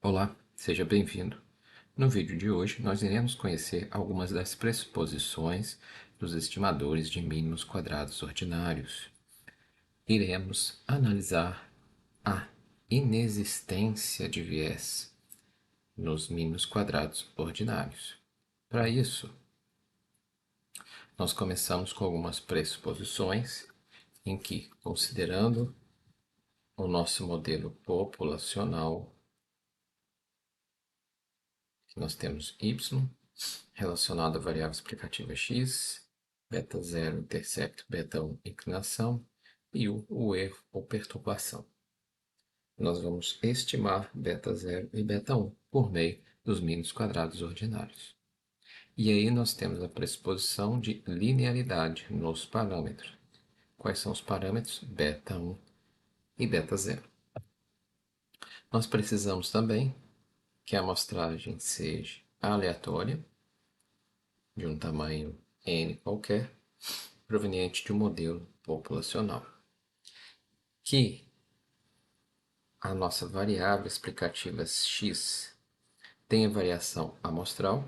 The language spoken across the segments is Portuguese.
Olá, seja bem-vindo. No vídeo de hoje, nós iremos conhecer algumas das pressuposições dos estimadores de mínimos quadrados ordinários. Iremos analisar a inexistência de viés nos mínimos quadrados ordinários. Para isso, nós começamos com algumas pressuposições em que, considerando o nosso modelo populacional, nós temos y relacionado à variável explicativa x, beta 0 intercepto, beta 1 inclinação e o erro ou perturbação. Nós vamos estimar beta 0 e beta 1 por meio dos mínimos quadrados ordinários. E aí nós temos a pressuposição de linearidade nos parâmetros. Quais são os parâmetros? Beta 1 e beta 0. Nós precisamos também que a amostragem seja aleatória, de um tamanho n qualquer, proveniente de um modelo populacional. Que a nossa variável explicativa x tenha variação amostral,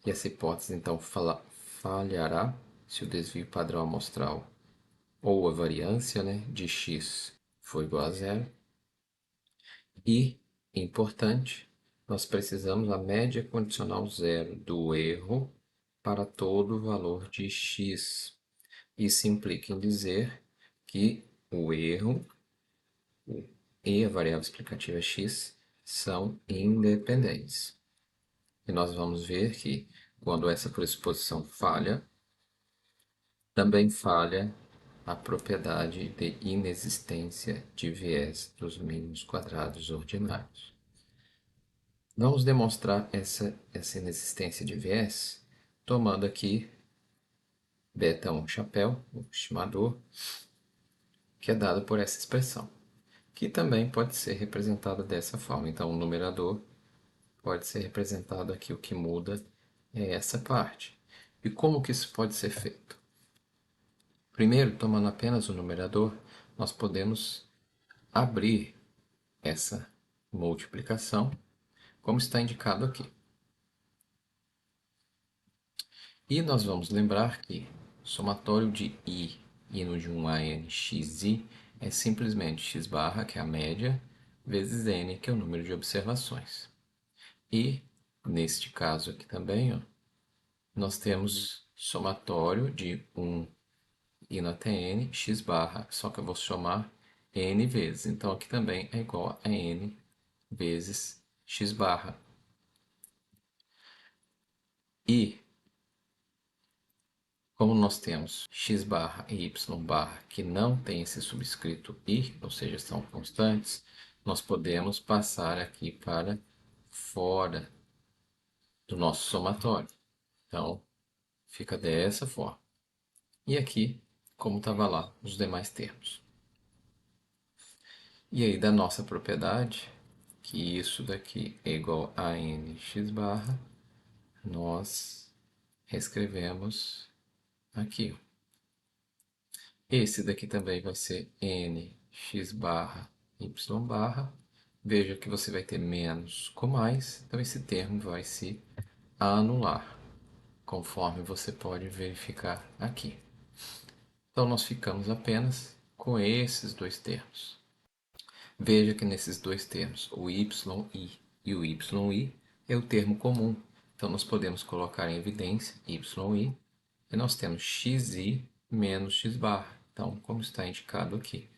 e essa hipótese então falhará se o desvio padrão amostral ou a variância de x for igual a zero. E, importante, nós precisamos a média condicional zero do erro para todo o valor de x. Isso implica em dizer que o erro e a variável explicativa x são independentes. E nós vamos ver que, quando essa pressuposição falha, também falha a propriedade de inexistência de viés dos mínimos quadrados ordinários. Vamos demonstrar essa inexistência de viés tomando aqui beta 1 chapéu, o estimador, que é dado por essa expressão, que também pode ser representada dessa forma. Então, o numerador pode ser representado aqui, o que muda é essa parte. E como que isso pode ser feito? Primeiro, tomando apenas o numerador, nós podemos abrir essa multiplicação, como está indicado aqui. E nós vamos lembrar que o somatório de i indo de 1 a n xi é simplesmente x barra, que é a média, vezes n, que é o número de observações. E, neste caso aqui também, nós temos somatório de 1 indo até n, x barra, só que eu vou somar n vezes. Então, aqui também é igual a n vezes x barra. E, como nós temos x barra e y barra que não tem esse subscrito i, ou seja, são constantes, nós podemos passar aqui para fora do nosso somatório. Então, fica dessa forma. E aqui, como estava lá, os demais termos. E aí, da nossa propriedade, que isso daqui é igual a nx barra, nós reescrevemos aqui. Esse daqui também vai ser nx barra y barra. Veja que você vai ter menos com mais, então esse termo vai se anular, conforme você pode verificar aqui. Então, nós ficamos apenas com esses dois termos. Veja que nesses dois termos, o yi e o yi é o termo comum. Então, nós podemos colocar em evidência yi e nós temos xi menos x barra. Então, como está indicado aqui.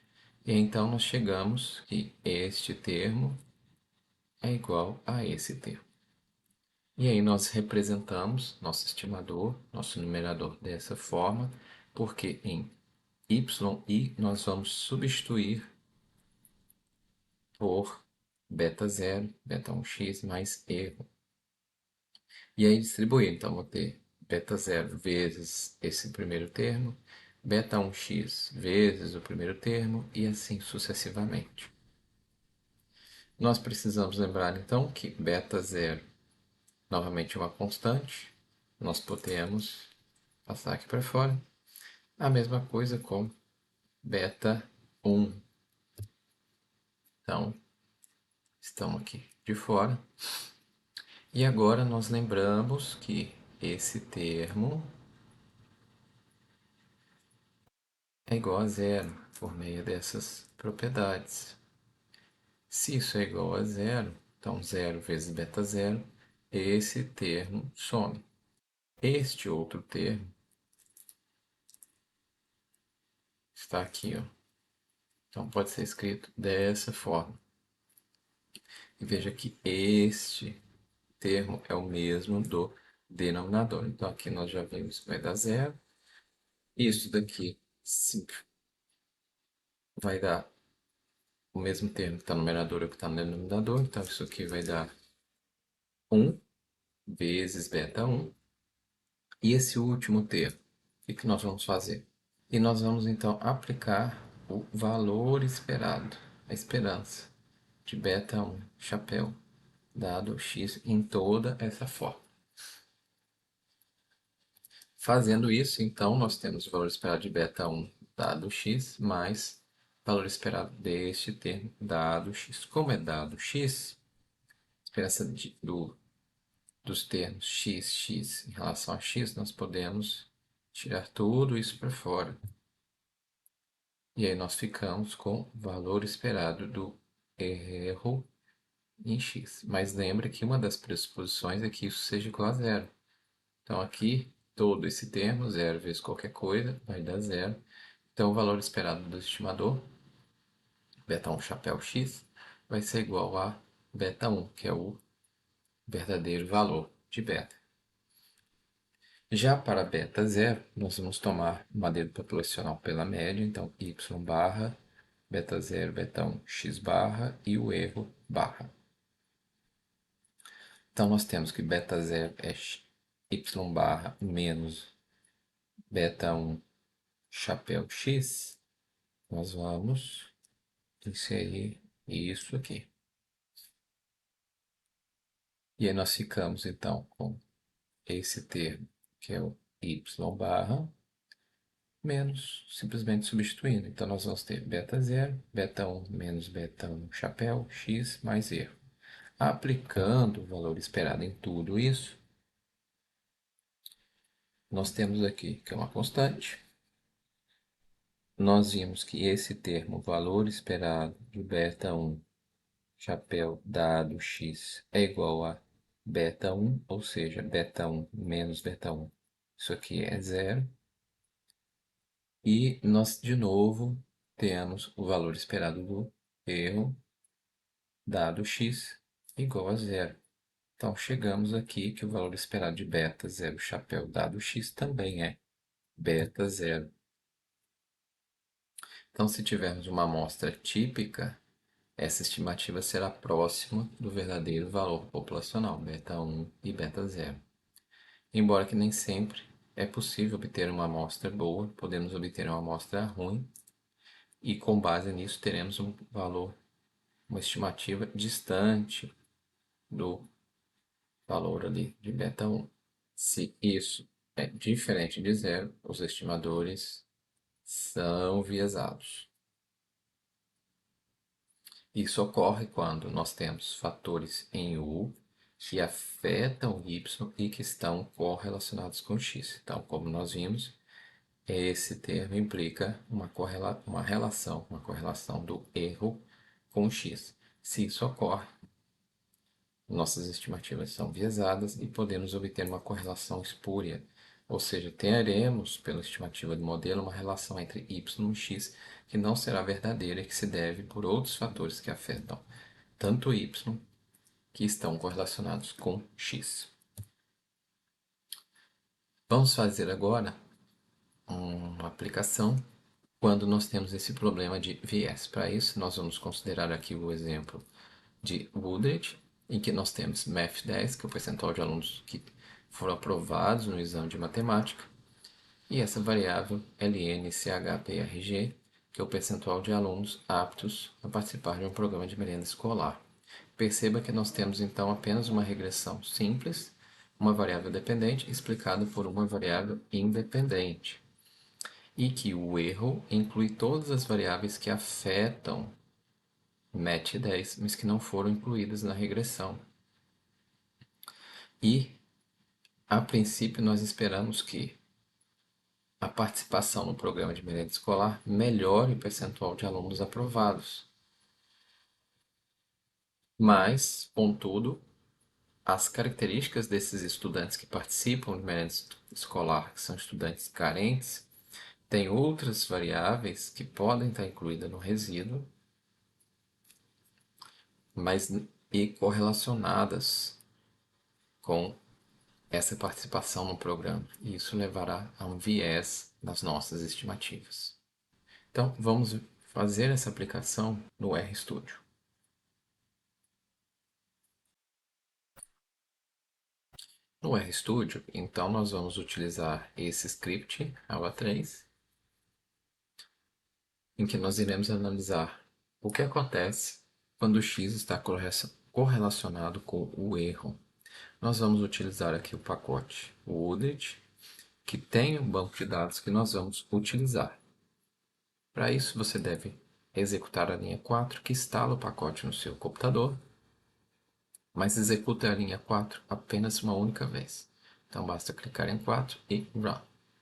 E então, nós chegamos que este termo é igual a esse termo. E aí nós representamos nosso estimador, nosso numerador dessa forma, porque em yi nós vamos substituir por beta 0, beta 1x mais erro. E aí distribuir, então vou ter beta 0 vezes esse primeiro termo, beta 1x vezes o primeiro termo e assim sucessivamente. Nós precisamos lembrar então que beta 0 novamente é uma constante, nós podemos passar aqui para fora. A mesma coisa com beta 1. Então, estão aqui de fora. E agora nós lembramos que esse termo é igual a zero por meio dessas propriedades. Se isso é igual a zero, então zero vezes beta zero, esse termo some. Este outro termo está aqui, ó. Então pode ser escrito dessa forma. E veja que este termo é o mesmo do denominador. Então aqui nós já vimos que vai dar zero. Isso daqui vai dar o mesmo termo que está no numerador e que está no denominador. Então isso aqui vai dar 1 vezes beta 1. E esse último termo, o que nós vamos fazer? E nós vamos então aplicar o valor esperado, a esperança de beta 1 chapéu dado x em toda essa forma. Fazendo isso, então, nós temos o valor esperado de beta 1 dado x mais o valor esperado deste termo dado x. Como é dado x, a esperança dos termos x, x em relação a x, nós podemos tirar tudo isso para fora. E aí nós ficamos com o valor esperado do erro em x. Mas lembra que uma das pressuposições é que isso seja igual a zero. Então aqui, todo esse termo, zero vezes qualquer coisa, vai dar zero. Então o valor esperado do estimador, beta 1 chapéu x, vai ser igual a beta 1, que é o verdadeiro valor de beta. Já para beta zero, nós vamos tomar modelo populacional pela média, então y barra, beta 0, beta 1, x barra e o erro barra. Então nós temos que beta 0 é y barra menos beta 1 chapéu x. Nós vamos inserir isso aqui. E aí nós ficamos então com esse termo, que é o y barra, menos, simplesmente substituindo. Então, nós vamos ter beta 0, beta 1 menos beta 1 chapéu, x mais erro. Aplicando o valor esperado em tudo isso, nós temos aqui que é uma constante. Nós vimos que esse termo, valor esperado de beta 1 chapéu dado x, é igual a beta 1, ou seja, beta 1 menos beta 1. Isso aqui é zero. E nós, de novo, temos o valor esperado do erro dado x igual a zero. Então, chegamos aqui que o valor esperado de beta 0 chapéu dado x também é beta 0. Então, se tivermos uma amostra típica, essa estimativa será próxima do verdadeiro valor populacional, beta 1 e beta 0. Embora que nem sempre é possível obter uma amostra boa, podemos obter uma amostra ruim, e com base nisso teremos um valor, uma estimativa distante do valor ali de beta 1. Se isso é diferente de zero, os estimadores são viesados. Isso ocorre quando nós temos fatores em U que afetam y e que estão correlacionados com x. Então, como nós vimos, esse termo implica uma correlação do erro com x. Se isso ocorre, nossas estimativas são viesadas e podemos obter uma correlação espúria, ou seja, teremos, pela estimativa do modelo, uma relação entre y e x que não será verdadeira e que se deve por outros fatores que afetam tanto y que estão correlacionados com x. Vamos fazer agora uma aplicação quando nós temos esse problema de viés. Para isso, nós vamos considerar aqui o exemplo de Woodridge, em que nós temos MEF10, que é o percentual de alunos que foram aprovados no exame de matemática, e essa variável LNCHPRG, que é o percentual de alunos aptos a participar de um programa de merenda escolar. Perceba que nós temos então apenas uma regressão simples, uma variável dependente explicada por uma variável independente, e que o erro inclui todas as variáveis que afetam MET 10, mas que não foram incluídas na regressão. E, a princípio, nós esperamos que a participação no programa de merenda escolar melhore o percentual de alunos aprovados. Mas, contudo, as características desses estudantes que participam de merenda escolar, que são estudantes carentes, têm outras variáveis que podem estar incluídas no resíduo, mas e correlacionadas com essa participação no programa. E isso levará a um viés nas nossas estimativas. Então, vamos fazer essa aplicação no RStudio. No RStudio, então, nós vamos utilizar esse script, ABA3, em que nós iremos analisar o que acontece quando o x está correlacionado com o erro. Nós vamos utilizar aqui o pacote Woodred, que tem um banco de dados que nós vamos utilizar. Para isso, você deve executar a linha 4, que instala o pacote no seu computador, mas executa a linha 4 apenas uma única vez. Então, basta clicar em 4 e Run.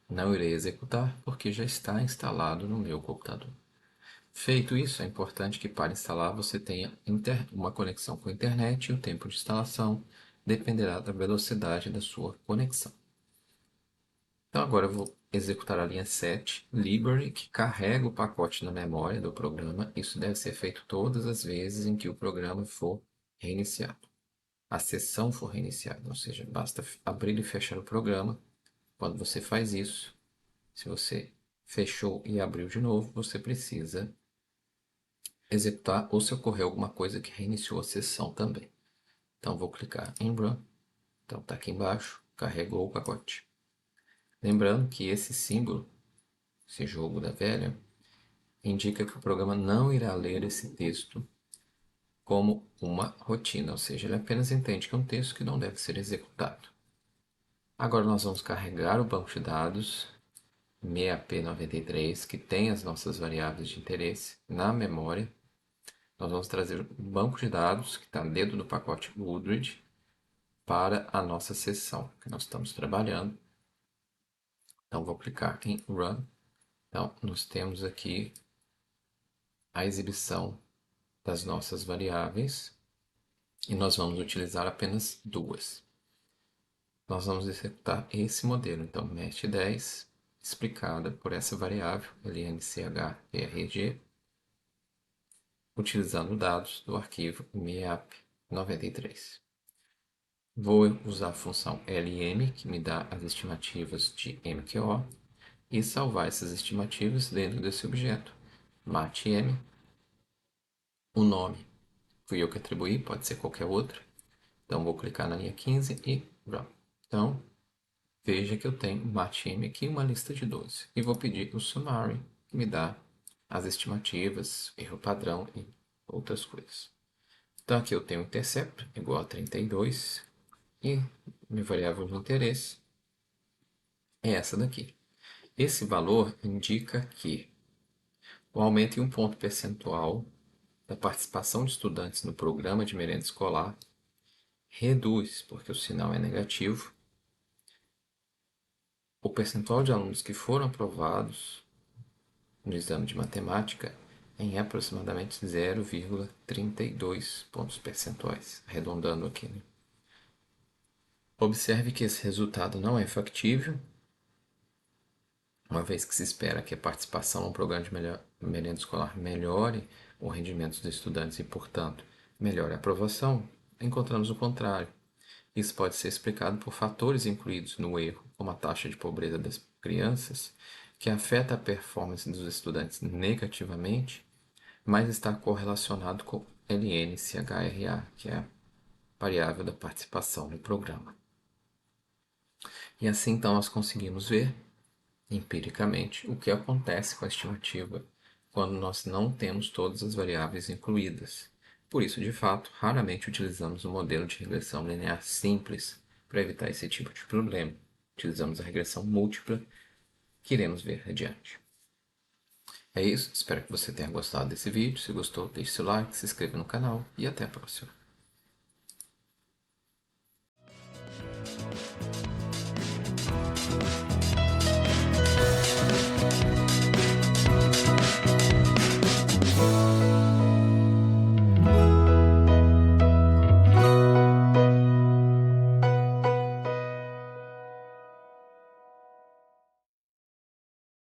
Não irei executar porque já está instalado no meu computador. Feito isso, é importante que para instalar você tenha uma conexão com a internet e o tempo de instalação dependerá da velocidade da sua conexão. Então agora eu vou executar a linha 7, Library, que carrega o pacote na memória do programa. Isso deve ser feito todas as vezes em que o programa for reiniciado. A sessão for reiniciada, ou seja, basta abrir e fechar o programa. Quando você faz isso, se você fechou e abriu de novo, você precisa executar ou se ocorrer alguma coisa que reiniciou a sessão também. Então vou clicar em Run. Então está aqui embaixo, carregou o pacote. Lembrando que esse símbolo, esse jogo da velha, indica que o programa não irá ler esse texto como uma rotina, ou seja, ele apenas entende que é um texto que não deve ser executado. Agora nós vamos carregar o banco de dados MEAP93, que tem as nossas variáveis de interesse, na memória. Nós vamos trazer o banco de dados, que está dentro do pacote Woodred, para a nossa sessão que nós estamos trabalhando. Então, vou clicar em Run. Então, nós temos aqui a exibição das nossas variáveis e nós vamos utilizar apenas duas. Nós vamos executar esse modelo, então, MEST10, explicada por essa variável, lnchprg, utilizando dados do arquivo meap93. Vou usar a função lm, que me dá as estimativas de MQO, e salvar essas estimativas dentro desse objeto, matm. O nome fui eu que atribuí, pode ser qualquer outro. Então, vou clicar na linha 15 e Run. Então, veja que eu tenho matm aqui, uma lista de 12. E vou pedir o summary, que me dá as estimativas, erro padrão e outras coisas. Então, aqui eu tenho intercept igual a 32 e minha variável de interesse é essa daqui. Esse valor indica que o aumento em um ponto percentual da participação de estudantes no programa de merenda escolar reduz, porque o sinal é negativo, o percentual de alunos que foram aprovados no exame de matemática em aproximadamente 0,32 pontos percentuais, arredondando aqui, né? Observe que esse resultado não é factível, uma vez que se espera que a participação no programa de merenda escolar melhore o rendimento dos estudantes e, portanto, melhore a aprovação, encontramos o contrário. Isso pode ser explicado por fatores incluídos no erro, como a taxa de pobreza das crianças, que afeta a performance dos estudantes negativamente, mas está correlacionado com LNCHRA, que é a variável da participação no programa. E assim, então, nós conseguimos ver, empiricamente, o que acontece com a estimativa quando nós não temos todas as variáveis incluídas. Por isso, de fato, raramente utilizamos um modelo de regressão linear simples para evitar esse tipo de problema. Utilizamos a regressão múltipla, que iremos ver adiante. É isso, espero que você tenha gostado desse vídeo. Se gostou, deixe seu like, se inscreva no canal e até a próxima.